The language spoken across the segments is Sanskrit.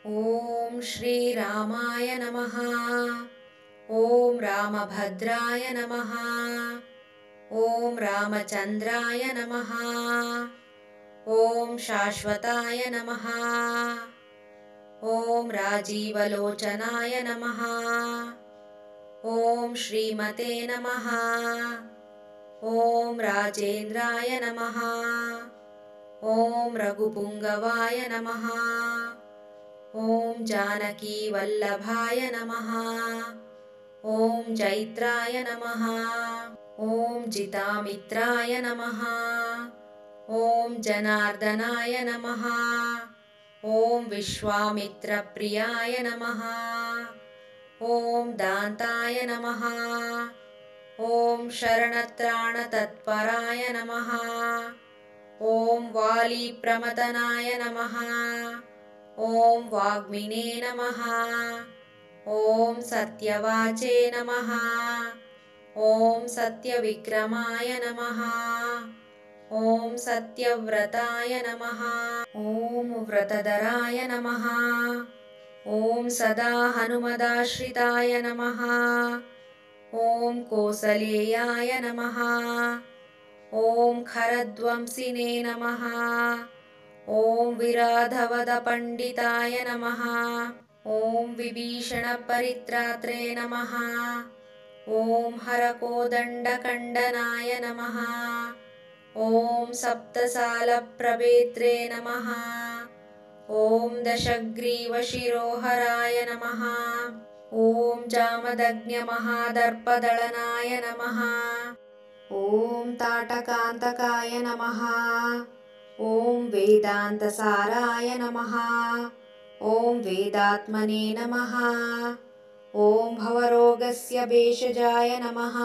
ॐ श्रीरामाय नमः। ॐ रामभद्राय नमः। ॐ रामचन्द्राय नमः। ॐ शाश्वताय नमः। ॐ राजीवलोचनाय नमः। ॐ श्रीमते नमः। ॐ राजेन्द्राय नमः। ॐ रघुपुङ्गवाय नमः। ॐ जानकीवल्लभाय नमः। ॐ जैत्राय नमः। ॐ जितामित्राय नमः। ॐ जनार्दनाय नमः। ॐ विश्वामित्रप्रियाय नमः। ॐ दान्ताय नमः। ॐ शरणत्राणतत्पराय नमः। ॐ वालीप्रमदनाय नमः। ॐ वाग्मिने नमः। ॐ सत्यवाचे नमः। ॐ सत्यविक्रमाय नमः। ॐ सत्यव्रताय नमः। ॐ व्रतधराय नमः। ॐ सदा हनुमदाश्रिताय नमः। ॐ कोसलेयाय नमः। ॐ खरध्वंसिने नमः। ॐ विराधवदपण्डिताय नमः। ॐ विभीषणपरित्रात्रे नमः। ॐ हरकोदण्डखण्डनाय नमः। ॐ सप्तसालप्रभेत्रे नमः। ॐ दशग्रीवशिरोहराय नमः। ॐ जामदग्न्यमहादर्पदलनाय नमः। ॐ ताटकान्तकाय नमः। ॐ वेदान्तसाराय नमः। ॐ वेदात्मने नमः। ॐ भवरोगस्य भेषजाय नमः।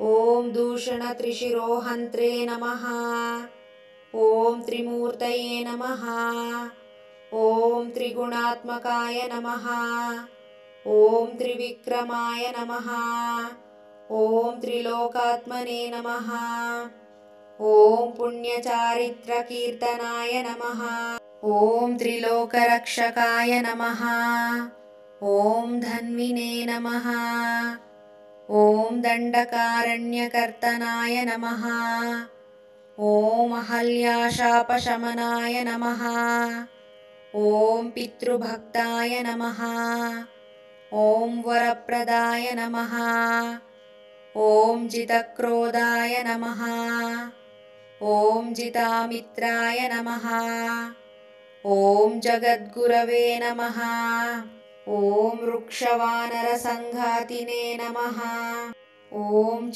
ॐ दूषणत्रिशिरोहन्त्रे नमः। ॐ त्रिमूर्तये नमः। ॐ त्रिगुणात्मकाय नमः। ॐ त्रिविक्रमाय नमः। ॐ त्रिलोकात्मने नमः। ॐ पुण्यचारित्रकीर्तनाय नमः। ॐ त्रिलोकरक्षकाय नमः। ॐ धन्विने नमः। ॐ दण्डकारण्यकर्तनाय नमः। ॐ अहल्याशापशमनाय नमः। ॐ पितृभक्ताय नमः। ॐ वरप्रदाय नमः। ॐ जितक्रोधाय नमः। ॐ जितामित्राय नमः। ॐ जगद्गुरवे नमः। ॐ वृक्षवानरसङ्घातिने नमः। ॐ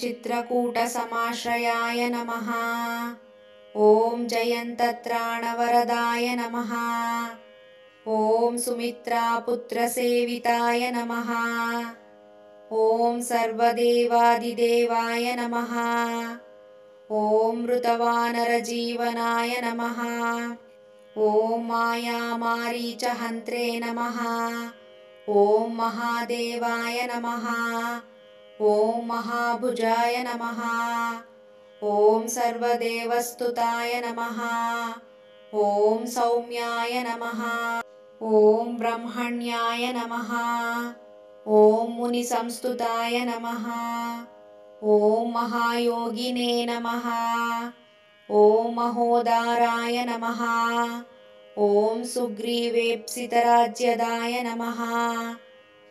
चित्रकूटसमाश्रयाय नमः। ॐ जयन्तत्राणवरदाय नमः। ॐ सुमित्रापुत्रसेविताय नमः। ॐ सर्वदेवादिदेवाय नमः। ॐ मृतवानरजीवनाय नमः। ॐ मायामारीचहन्त्रे नमः। ॐ महादेवाय नमः। ॐ महाभुजाय नमः। ॐ सर्वदेवस्तुताय नमः। ॐ सौम्याय नमः। ॐ ब्रह्मण्याय नमः। ॐ मुनिसंस्तुताय नमः। ॐ महायोगिने नमः। ॐ महोदाराय नमः। ॐ सुग्रीवेप्सितराज्यदाय नमः।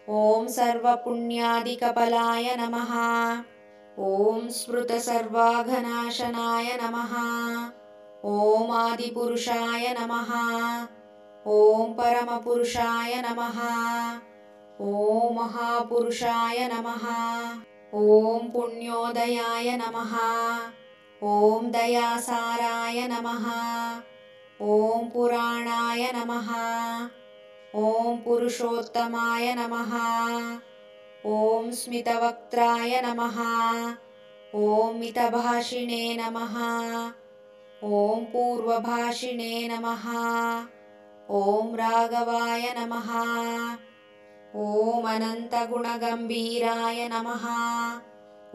ॐ सर्वपुण्यादिकपलाय नमः। ॐ स्मृतसर्वाघनाशनाय नमः। ॐ आदिपुरुषाय नमः। ॐ परमपुरुषाय नमः। ॐ महापुरुषाय नमः। ॐ पुण्योदयाय नमः। ॐ दयासाराय नमः। ॐ पुराणाय नमः। ॐ पुरुषोत्तमाय नमः। ॐ स्मितवक्त्राय नमः। ॐ मितभाषिणे नमः। ॐ पूर्वभाषिणे नमः। ॐ राघवाय नमः। ॐ अनन्तगुणगम्भीराय नमः।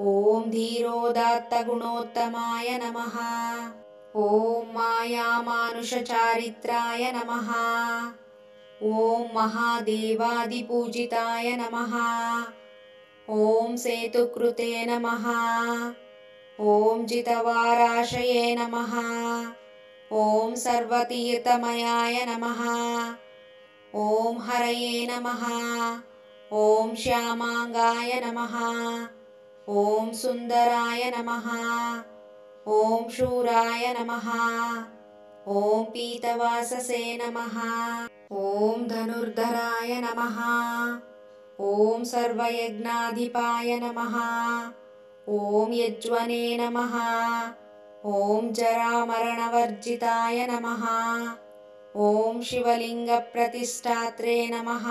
ॐ धीरोदात्तगुणोत्तमाय नमः। ॐ मायामानुषचारित्राय नमः। ॐ महादेवादिपूजिताय नमः। ॐ सेतुकृते नमः। ॐ जितवाराशये नमः। ॐ सर्वतीर्थमयाय नमः। ॐ हरये नमः। ॐ श्यामाङ्गाय नमः। ॐ सुन्दराय नमः। ॐ शूराय नमः। ॐ पीतवाससे नमः। ॐ धनुर्धराय नमः। ॐ सर्वयज्ञाधिपाय नमः। ॐ यज्वने नमः। ॐ जरामरणवर्जिताय नमः। ॐ शिवलिङ्गप्रतिष्ठात्रे नमः।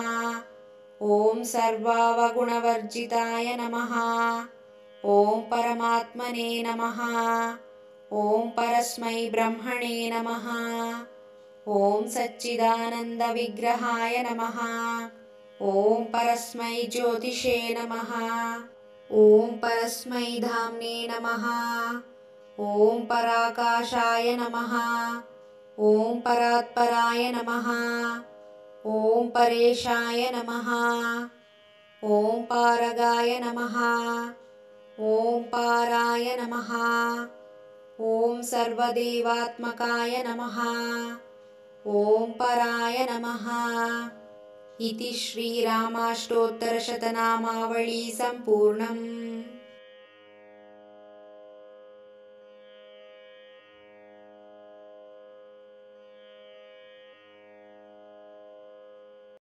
ॐ सर्वावगुणवर्जिताय नमः। ॐ परमात्मने नमः। ॐ परस्मै ब्रह्मणे नमः। ॐ सच्चिदानन्दविग्रहाय नमः। ॐ परस्मै ज्योतिषे नमः। ॐ परस्मै धाम्ने नमः। ॐ पराकाशाय नमः। ॐ परात्पराय नमः। ॐ परेशाय नमः। ॐ पारगाय नमः। ॐ पाराय नमः। ॐ सर्वदेवात्मकाय नमः। ॐ पराय नमः। इति श्रीरामाष्टोत्तरशतनामावली सम्पूर्णम्।